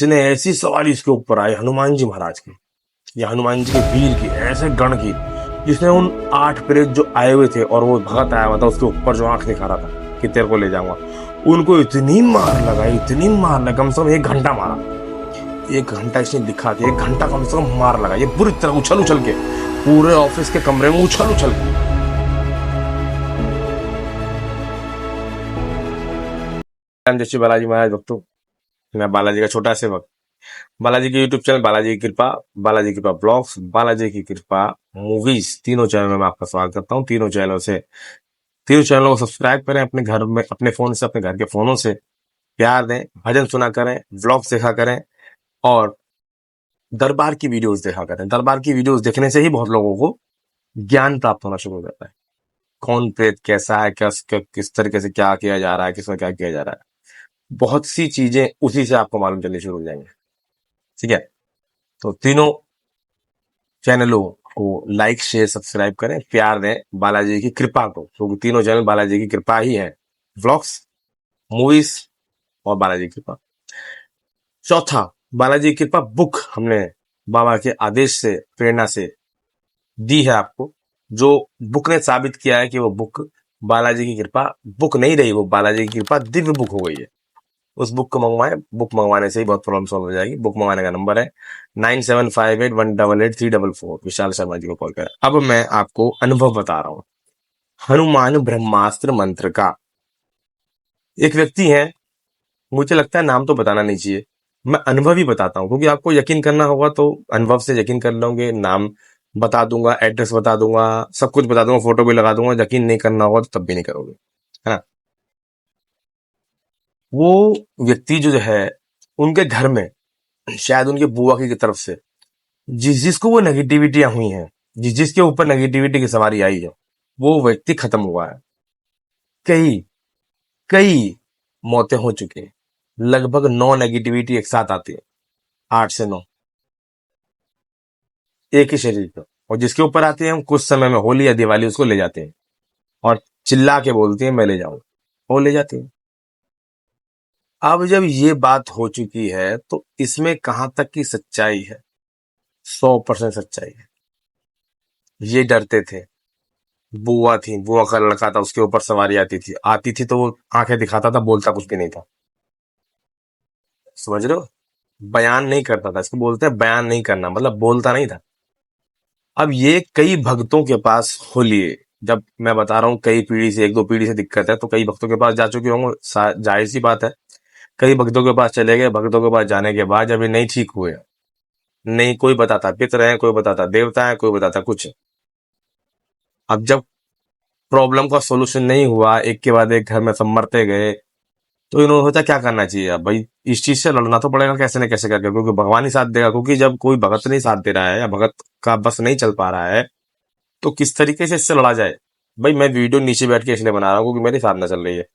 इतने ऐसी सवारी इसके ऊपर आए हनुमान जी महाराज की या हनुमान जी के वीर की, ऐसे गण की, जिसने उन 8 प्रेत जो आए हुए थे और वो भगत आया हुआ था उसके ऊपर जो आंख दिखा रहा था कि तेरे को ले जाऊंगा, उनको इतनी मार लगाई, इतनी मार लगा, कम से कम 1 घंटा मारा। 1 घंटा इसने दिखा के 1 घंटा कम से कम मार लगा, ये बुरी तरह उछल उछल के पूरे ऑफिस के कमरे में उछल उछल के। जय श्री बालाजी महाराज भक्तों, मैं बालाजी का छोटा सेवक। बालाजी के यूट्यूब चैनल बालाजी की कृपा, बालाजी की कृपा ब्लॉग्स, बालाजी की कृपा मूवीज, तीनों चैनल में मैं आपका स्वागत करता हूँ। तीनों चैनलों को सब्सक्राइब करें, अपने घर में, अपने फोन से, अपने घर के फोनों से प्यार दें, भजन सुना करें, व्लॉग्स देखा करें और दरबार की वीडियोस देखा करें। दरबार की वीडियोस देखने से ही बहुत लोगों को ज्ञान प्राप्त होना शुरू हो जाता है। कौन प्रेत कैसा है, किस तरीके से क्या किया जा रहा है, किसमें क्या किया जा रहा है, बहुत सी चीजें उसी से आपको मालूम चलनी शुरू हो जाएंगे। ठीक है, तो तीनों चैनलों को लाइक शेयर सब्सक्राइब करें, प्यार दें बालाजी की कृपा को, क्योंकि तीनों चैनल बालाजी की कृपा ही है, व्लॉग्स, मूवीज और बालाजी की कृपा। चौथा, बालाजी की कृपा बुक हमने बाबा के आदेश से, प्रेरणा से दी है आपको, जो बुक ने साबित किया है कि वो बुक बालाजी की कृपा बुक नहीं रही, वो बालाजी की कृपा दिव्य बुक हो गई है। उस बुक को मंगवाएं, बुक मंगवाने से ही बहुत प्रॉब्लम सॉल्व हो जाएगी। बुक मंगवाने का नंबर है 9758188344। विशाल शर्मा जी को कॉल करें। अब मैं आपको अनुभव बता रहा हूं हनुमान ब्रह्मास्त्र मंत्र का। एक व्यक्ति है, मुझे लगता है नाम तो बताना नहीं चाहिए, मैं अनुभव ही बताता हूँ, क्योंकि आपको यकीन करना होगा तो अनुभव से यकीन कर लोगे। नाम बता दूंगा, एड्रेस बता दूंगा, सब कुछ बता दूंगा, फोटो भी लगा दूंगा, यकीन नहीं करना होगा तो तब भी नहीं करोगे, है ना। वो व्यक्ति जो है, उनके घर में शायद उनके बुआ की तरफ से जिसको वो नेगेटिविटियां हुई हैं, जिसके ऊपर नेगेटिविटी की सवारी आई है, वो व्यक्ति खत्म हुआ है। कई कई मौतें हो चुकी हैं, लगभग 9 नेगेटिविटी एक साथ आती है, 8 से 9 एक ही शरीर पर, और जिसके ऊपर आती है हम कुछ समय में होली या दिवाली उसको ले जाते हैं और चिल्ला के बोलते हैं मैं ले जाऊं, वो ले जाते हैं। अब जब ये बात हो चुकी है तो इसमें कहां तक की सच्चाई है? 100% सच्चाई है। ये डरते थे, बुआ थी, बुआ का लड़का था, उसके ऊपर सवारी आती थी तो वो आंखें दिखाता था, बोलता कुछ भी नहीं था। समझ रहे हो, बयान नहीं करता था, इसको बोलते हैं बयान नहीं करना, मतलब बोलता नहीं था। अब ये कई भक्तों के पास हो लिए, जब मैं बता रहा हूं कई पीढ़ी से, 1-2 पीढ़ी से दिक्कत है, तो कई भक्तों के पास जा चुके होंगे, जाहिर सी बात है। कई भक्तों के पास चले गए, भक्तों के पास जाने के बाद जब ये नहीं ठीक हुए, नहीं कोई बताता पितर है, कोई बताता देवता है, कोई बताता कुछ है। अब जब प्रॉब्लम का सोल्यूशन नहीं हुआ, एक के बाद एक घर में सब मरते गए, तो इन्होंने सोचा क्या करना चाहिए। अब भाई इस चीज से लड़ना तो पड़ेगा कैसे न कैसे करके, क्योंकि भगवान ही साथ देगा। क्योंकि जब कोई भगत नहीं साथ दे रहा है या भगत का बस नहीं चल पा रहा है, तो किस तरीके से इससे लड़ा जाए। भाई मैं वीडियो नीचे बैठ के इसलिए बना रहा हूँ क्योंकि मेरी साधना चल रही है,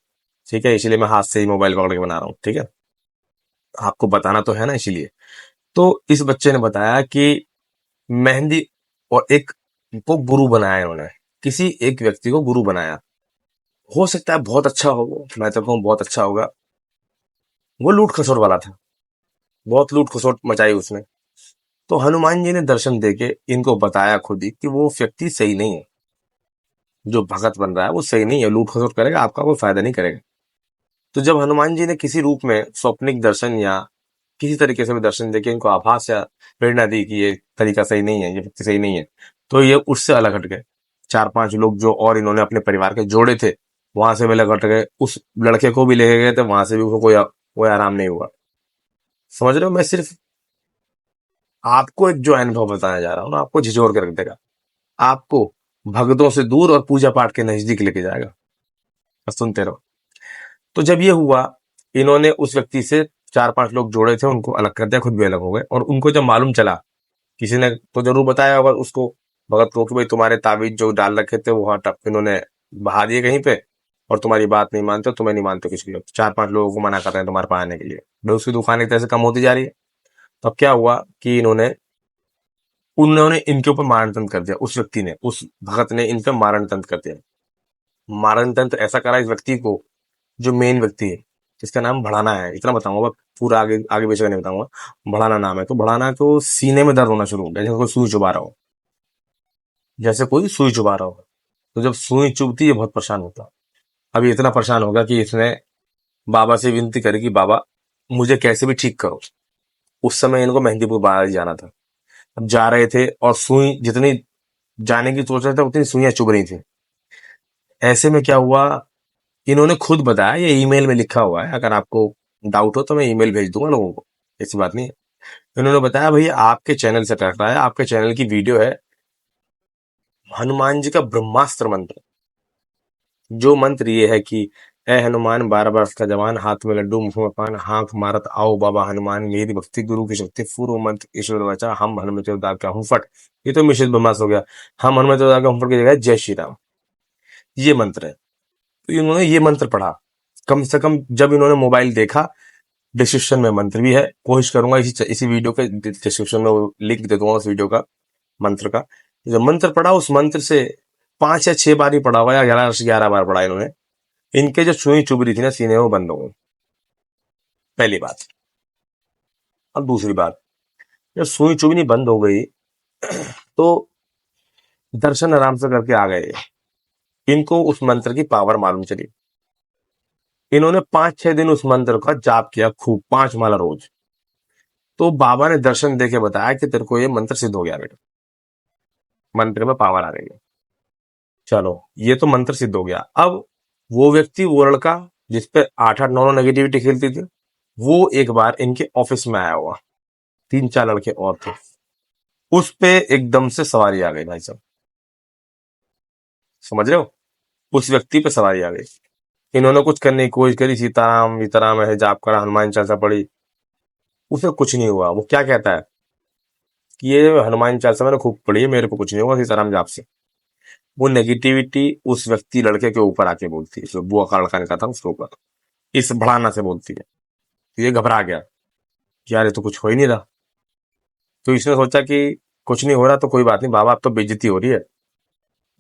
ठीक है, इसलिए मैं हाथ से ही मोबाइल पकड़ के बना रहा हूँ, ठीक है, आपको बताना तो है ना, इसीलिए। तो इस बच्चे ने बताया कि मेहंदी, और एक को गुरु बनाया इन्होंने, किसी एक व्यक्ति को गुरु बनाया। हो सकता है बहुत अच्छा हो वो, मैं तो कहूँ बहुत अच्छा होगा। वो लूट खसोट वाला था, बहुत लूट खसोट मचाई उसने। तो हनुमान जी ने दर्शन देके इनको बताया खुद ही कि वो व्यक्ति सही नहीं है, जो भगत बन रहा है वो सही नहीं है, लूट खसोट करेगा, आपका कोई फायदा नहीं करेगा। तो जब हनुमान जी ने किसी रूप में स्वप्निक दर्शन या किसी तरीके से भी दर्शन देके इनको आभास या प्रेरणा दी कि ये तरीका सही नहीं है, ये व्यक्ति सही नहीं है, तो ये उससे अलग हट गए। 4-5 लोग जो और इन्होंने अपने परिवार के जोड़े थे, वहां से भी अलग हट गए, उस लड़के को भी लेके गए थे, वहां से भी उसको कोई आराम नहीं हुआ। समझ रहे हो, मैं सिर्फ आपको एक जो अनुभव बताया जा रहा हूँ ना, आपको झिझोर के रख देगा, आपको भगतों से दूर और पूजा पाठ के नजदीक लेके जाएगा। बस सुनते रहो। तो जब ये हुआ, इन्होंने उस व्यक्ति से 4-5 लोग जोड़े थे, उनको अलग कर दिया, खुद भी अलग हो गए। और उनको जब मालूम चला, किसी ने तो जरूर बताया होगा उसको, भगत को, कि भाई तुम्हारे ताबीज जो डाल रखे थे वो इन्होंने बहा दिए कहीं पे, और तुम्हारी बात नहीं मानते, तुम्हें नहीं मानते किसी को, 4-5 लोगों को मना कर रहे हैं तुम्हारे पास आने के लिए। भाई उसकी दुकान एक तरह से कम होती जा रही है। तब क्या हुआ कि उन्होंने इनके ऊपर मारण तंत्र कर दिया, उस व्यक्ति ने, उस भगत ने इन पे मारण तंत्र कर दिया। मारण तंत्र ऐसा करा इस व्यक्ति को, जो मेन व्यक्ति है, इसका नाम बढ़ाना है, इतना बताऊंगा, पूरा आगे आगे पीछे का नहीं बताऊंगा। बढ़ाना नाम है, तो बढ़ाना तो सीने में दर्द होना शुरू हो गया, जैसे कोई सुई चुभा रहा हो, जैसे कोई सुई चुभा रहा हो। तो जब सुई चुभती है बहुत परेशान होता है। अब ये इतना परेशान होगा कि इसने बाबा से विनती करी कि बाबा मुझे कैसे भी ठीक करो। उस समय इनको मेहंदीपुर बालाजी जाना था। अब जा रहे थे और सुई जितनी जाने की सोच रहे थे उतनी सुइयां चुभ रही थी। ऐसे में क्या हुआ, इन्होंने खुद बताया, ये ईमेल में लिखा हुआ है, अगर आपको डाउट हो तो मैं ईमेल भेज दूंगा लोगों को, ऐसी बात नहीं है। इन्होंने बताया भैया आपके चैनल से टक रहा है, आपके चैनल की वीडियो है हनुमान जी का ब्रह्मास्त्र मंत्र। जो मंत्र ये है कि ए हनुमान 12 वर्ष का जवान, हाथ में लड्डू मुंह में पान, हाँक मारत आओ बाबा हनुमान, मेरी भक्ति गुरु की शक्ति, पूर्व मंत्र ईश्वर वचा, हम हनुमत अवतार का हूं फट। ये तो मिश्रित ब्रह्मास्त्र हो गया। हम हनुमत अवतार का हूं फट की जगह जय श्री राम, ये मंत्र है। तो इन्होंने ये मंत्र पढ़ा, कम से कम जब इन्होंने मोबाइल देखा, डिस्क्रिप्शन में मंत्र भी है, कोशिश करूंगा इसी वीडियो के डिस्क्रिप्शन में वो लिंक दे दूंगा उस वीडियो का, मंत्र का। जब मंत्र पढ़ा, उस मंत्र से 5 या 6 बार ही पढ़ा हुआ, या 11 से 11 बार पढ़ा इन्होंने, इनके जो सुई चुभ रही थी ना सीने में, वो बंद हो गई। पहली बात। अब दूसरी बात, जब सुई चुभनी बंद हो गई तो दर्शन आराम से करके आ गए। इनको उस मंत्र की पावर मालूम चली। इन्होंने 5-6 दिन उस मंत्र का जाप किया खूब, 5 माला रोज। तो बाबा ने दर्शन देके बताया कि तेरे को ये मंत्र सिद्ध हो गया बेटा, मंत्र में पावर आ गई है। चलो, ये तो मंत्र सिद्ध हो गया। अब वो व्यक्ति, वो लड़का जिसपे 8-8 9 9 नेगेटिविटी खेलती थी, वो एक बार इनके ऑफिस में आया हुआ, 3-4 लड़के और थे, उस पे एकदम से सवारी आ गई भाई साहब, समझ रहे हो, उस व्यक्ति पे सवारी आ गई। इन्होंने कुछ करने की कोशिश करी, सीताराम सीताराम है जाप करा, हनुमान चालीसा पढ़ी, उसे कुछ नहीं हुआ। वो क्या कहता है कि ये हनुमान चालीसा मैंने खूब पढ़ी है, मेरे को कुछ नहीं होगा सीताराम जाप से। वो नेगेटिविटी उस व्यक्ति लड़के के ऊपर आके बोलती है, जो बुआ का लड़का निकला था उसके ऊपर, इस बढ़ाना से बोलती है। तो ये घबरा गया कि यार ये तो कुछ हो ही नहीं रहा। तो इसने सोचा कि कुछ नहीं हो रहा तो कोई बात नहीं बाबा, अब तो बेइज्जती हो रही है।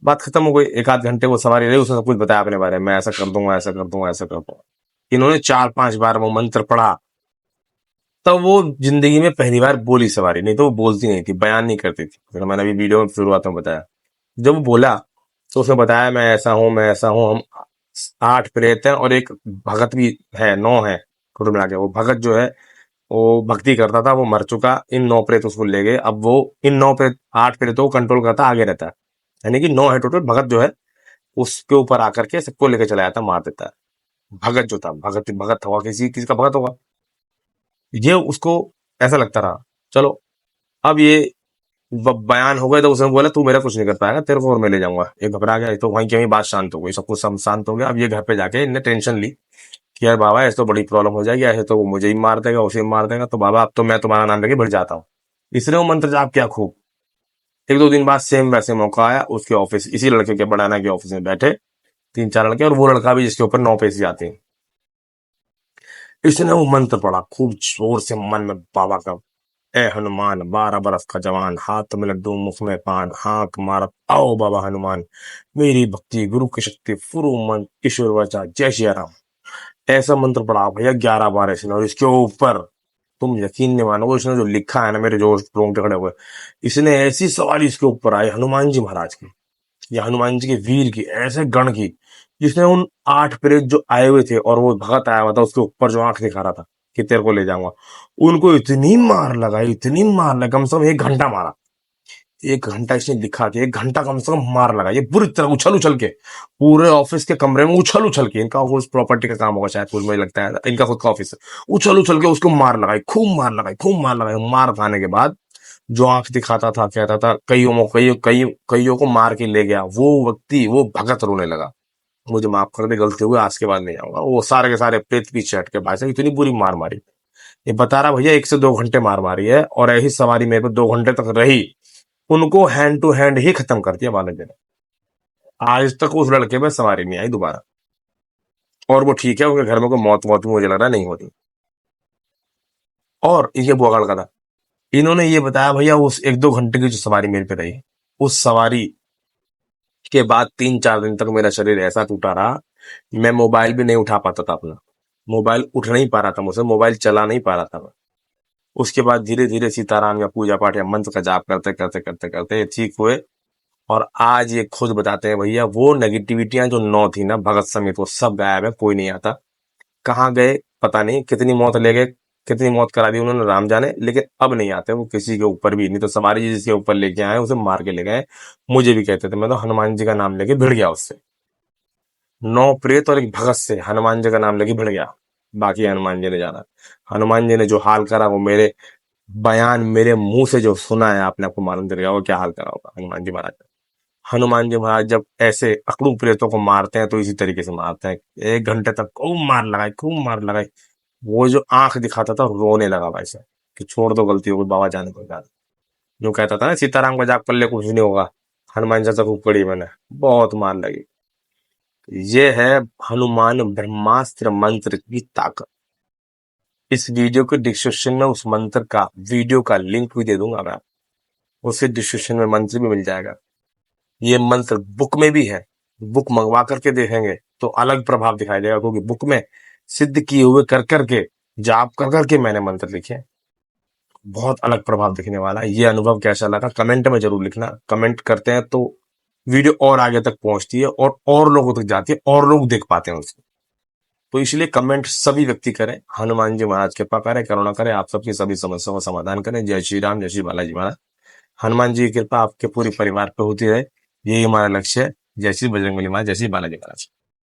बात खत्म हो गई। 1 आध घंटे वो सवारी रही, उसने सब कुछ बताया अपने बारे में, मैं ऐसा कर दूंगा, ऐसा कर दूंगा, ऐसा कर दूंगा। इन्होंने 4-5 बार वो मंत्र पढ़ा, तब वो जिंदगी में पहली बार बोली सवारी, नहीं तो वो बोलती नहीं थी, बयान नहीं करती थी, फिर मैंने अभी वीडियो में शुरुआत में बताया। जब वो बोला तो उसने बताया मैं ऐसा हूं, मैं ऐसा हूं, हम 8 प्रेत हैं और एक भगत भी है, 9 है टोटल मिला के। वो भगत जो है वो भक्ति करता था, वो मर चुका, इन 9 प्रेत उसको ले गए। अब वो इन 9 प्रेत 8 प्रेतों को कंट्रोल करता, आगे रहता है, यानी कि 9 है टोटल। भगत जो है उसके ऊपर आकर के सबको लेके चला जाता, मार देता है। भगत जो था, भगत भगत होगा, किसी किसी का भगत होगा, ये उसको ऐसा लगता रहा। चलो, अब ये बयान हो गए तो उसने बोला तू मेरा कुछ नहीं कर पाएगा, तेरे को और मैं ले जाऊंगा। ये घबरा गया, तो वहीं की वहीं बात शांत हो गई, सब कुछ शांत हो गया। अब ये घर पे जाके इनने टेंशन ली कि यार बाबा ऐसे तो बड़ी प्रॉब्लम हो जाएगी, ऐसे तो वो मुझे ही मार देगा, उसे ही मार देगा, तो बाबा अब तो मैं तुम्हारा नाम लेके बढ़ जाता हूँ। इसने वो मंत्र जाप किया खूब। 1-2 दिन बाद सेम वैसे मौका आया, उसके ऑफिस, इसी लड़के के बढ़ाना के ऑफिस में बैठे 3-4 लड़के, और वो लड़का भी जिसके ऊपर 9 पैसे आते हैं। इसने वो मंत्र पढ़ा खूब जोर से मन में बाबा का, ए हनुमान 12 बरस का जवान, हाथ में लड्डू मुख में पान, हाँक मारत आओ बाबा हनुमान, मेरी भक्ति गुरु की शक्ति, फुरु मन ईश्वर वचा, जय श्री राम। ऐसा मंत्र पढ़ा भैया 11 बार इसने, और इसके ऊपर तुम यकीन नहीं मानोगे, इसने जो लिखा है ना, मेरे जो रोंगटे खड़े हुए, इसने ऐसी सवारी इसके ऊपर आई हनुमान जी महाराज की, या हनुमान जी के वीर की, ऐसे गण की, जिसने उन 8 प्रेत जो आए हुए थे और वो भगत आया हुआ था उसके ऊपर जो आंख दिखा रहा था कि तेरे को ले जाऊंगा, उनको इतनी मार लगाई, इतनी मार लगा, कम से कम 1 घंटा मारा। 1 घंटा इसने लिखा कि 1 घंटा कम से कम मार लगा, ये बुरी तरह उछल उछल के पूरे ऑफिस के कमरे में, उछल उछल के, इनका कुछ प्रॉपर्टी का काम होगा शायद, कुछ मुझे लगता है इनका खुद का ऑफिस है, उछल उछल के उसको मार लगाई, खूब मार लगाई, खूब मार लगाई। मार खाने के बाद जो आंख दिखाता था, कहता था कईयों को मार के ले गया, वो व्यक्ति, वो भगत रोने लगा, मुझे माफ कर दे, गलती हुई, आज के बाद नहीं आऊंगा। वो सारे के सारे प्रेत पीछे हट के भाई साहब, इतनी बुरी मार मारी। ये बता रहा भैया 1 से 2 घंटे मार मारी है, और ऐसी सवारी मेरे पे 2 घंटे तक रही, उनको हैंड टू हैंड ही खत्म कर दिया बालाजी ने। आज तक उस लड़के पे सवारी नहीं आई दोबारा, और वो ठीक है, उनके घर में कोई मौत मौत भी मुझे लग रहा है नहीं होती। और ये बुआ का लड़का था, इन्होंने ये बताया भैया उस 1-2 घंटे की जो सवारी मेरे पे रही, उस सवारी के बाद 3-4 दिन तक मेरा शरीर ऐसा टूटा रहा, मैं मोबाइल भी नहीं उठा पाता था अपना। मोबाइल उठ नहीं पा रहा था मुझसे, मोबाइल चला नहीं पा रहा था मैं। उसके बाद धीरे धीरे सीताराम का पूजा पाठ या मंत्र का जाप करते करते करते करते ये ठीक हुए। और आज ये खुद बताते हैं भैया वो नेगेटिविटियां जो 9 थी ना भगत समेत वो सब गायब है, कोई नहीं आता। कहाँ गए पता नहीं, कितनी मौत ले गए, कितनी मौत करा दी उन्होंने राम जाने, लेकिन अब नहीं आते वो किसी के ऊपर भी। नहीं तो सवारी जी जिसके ऊपर लेके आए उसे मार के ले गए। मुझे भी कहते थे, मैं तो हनुमान जी का नाम लेके भिड़ गया उससे। 9 प्रेत और एक भगत से हनुमान जी का नाम लेके भिड़ गया। बाकी हनुमान जी ने जाना। हनुमान जी ने जो हाल करा वो मेरे बयान, मेरे मुंह से जो सुना है आपने, आपको मालूम चलेगा वो क्या हाल करा होगा हनुमान जी महाराज ने। हनुमान जी महाराज जब ऐसे अकड़ू प्रेतों को मारते हैं तो इसी तरीके से मारते हैं। 1 घंटे तक खूब मार लगाई, खूब मार लगाई। वो जो आंख दिखाता था रोने लगा भाई साहब कि छोड़ दो, गलती हो गई, बाबा जाने को जाने। जो कहता था ना सीताराम का जाग कर ले कुछ नहीं होगा, हनुमान चाचा खूब पड़ी मैंने, बहुत मार लगी। ये है हनुमान ब्रह्मास्त्र मंत्र की ताकत। इस वीडियो के डिस्क्रिप्शन में उस मंत्र का वीडियो का लिंक भी दे दूंगा मैं, उसके डिस्क्रिप्शन में मंत्र भी मिल जाएगा। ये मंत्र बुक में भी है, बुक मंगवा करके देखेंगे तो अलग प्रभाव दिखाई देगा, क्योंकि बुक में सिद्ध किए हुए कर करके, जाप कर करके मैंने मंत्र लिखे। बहुत अलग प्रभाव दिखने वाला है। ये अनुभव कैसा लगा कमेंट में जरूर लिखना। कमेंट करते हैं तो वीडियो और आगे तक पहुंचती है और लोगों तक जाती है और लोग देख पाते हैं उसको। तो इसलिए कमेंट सभी व्यक्ति करें। हनुमान जी महाराज कृपा करें, करुणा करें, आप सबकी सभी समस्याओं का समाधान करें। जय श्री राम, जय श्री बालाजी महाराज। हनुमान जी की कृपा आपके पूरे परिवार पे होती रहे, यही हमारा लक्ष्य है। जय श्री बजरंगबली महाराज, जय श्री बालाजी महाराज।